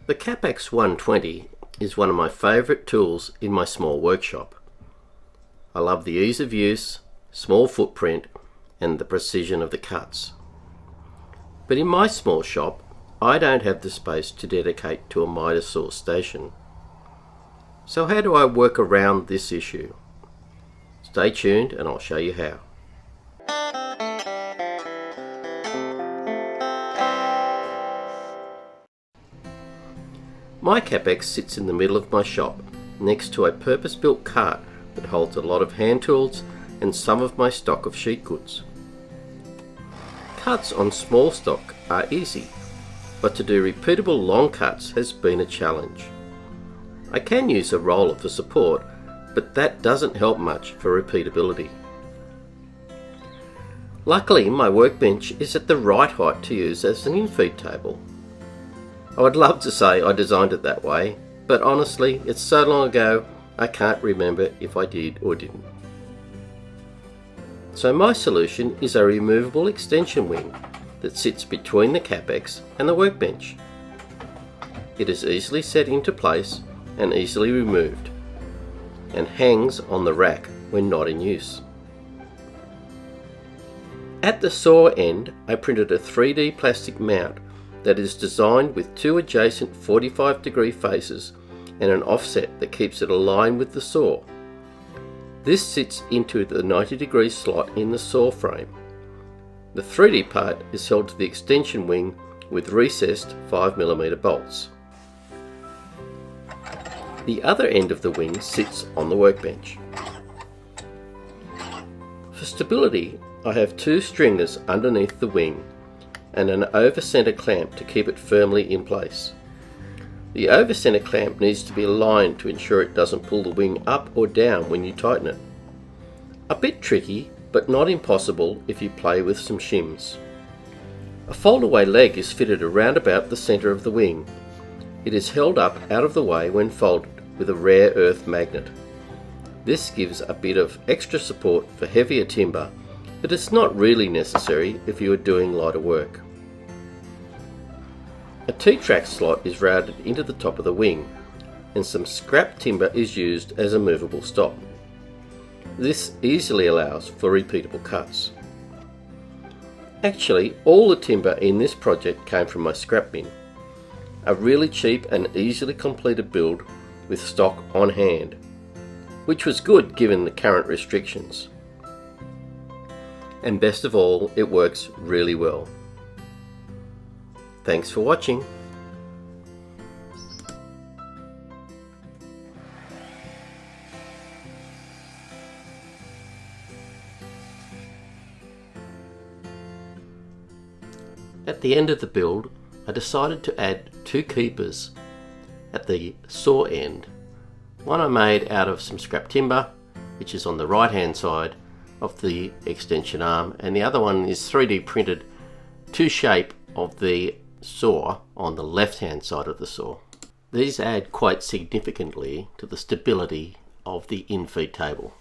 The Kapex 120 is one of my favourite tools in my small workshop. I love the ease of use, small footprint and the precision of the cuts. But in my small shop, I don't have the space to dedicate to a miter saw station. So how do I work around this issue? Stay tuned and I'll show you how. My Kapex sits in the middle of my shop, next to a purpose-built cart that holds a lot of hand tools and some of my stock of sheet goods. Cuts on small stock are easy, but to do repeatable long cuts has been a challenge. I can use a roller for support, but that doesn't help much for repeatability. Luckily, my workbench is at the right height to use as an infeed table. I would love to say I designed it that way, but honestly, it's so long ago I can't remember if I did or didn't. So my solution is a removable extension wing that sits between the Kapex and the workbench. It is easily set into place and easily removed, and hangs on the rack when not in use. At the saw end, I printed a 3D plastic mount that is designed with two adjacent 45-degree faces and an offset that keeps it aligned with the saw. This sits into the 90-degree slot in the saw frame. The 3D part is held to the extension wing with recessed 5mm bolts. The other end of the wing sits on the workbench. For stability, I have two stringers underneath the wing and an over-center clamp to keep it firmly in place. The over-center clamp needs to be aligned to ensure it doesn't pull the wing up or down when you tighten it. A bit tricky, but not impossible if you play with some shims. A fold-away leg is fitted around about the center of the wing. It is held up out of the way when folded with a rare earth magnet. This gives a bit of extra support for heavier timber, but it's not really necessary if you are doing lighter work. A T-track slot is routed into the top of the wing, and some scrap timber is used as a movable stop. This easily allows for repeatable cuts. Actually, all the timber in this project came from my scrap bin. A really cheap and easily completed build with stock on hand, which was good given the current restrictions. And best of all, it works really well. Thanks for watching. At the end of the build, I decided to add two keepers at the saw end. One I made out of some scrap timber, which is on the right hand side of the extension arm, and the other one is 3D printed to shape of the saw on the left hand side of the saw. These add quite significantly to the stability of the infeed table.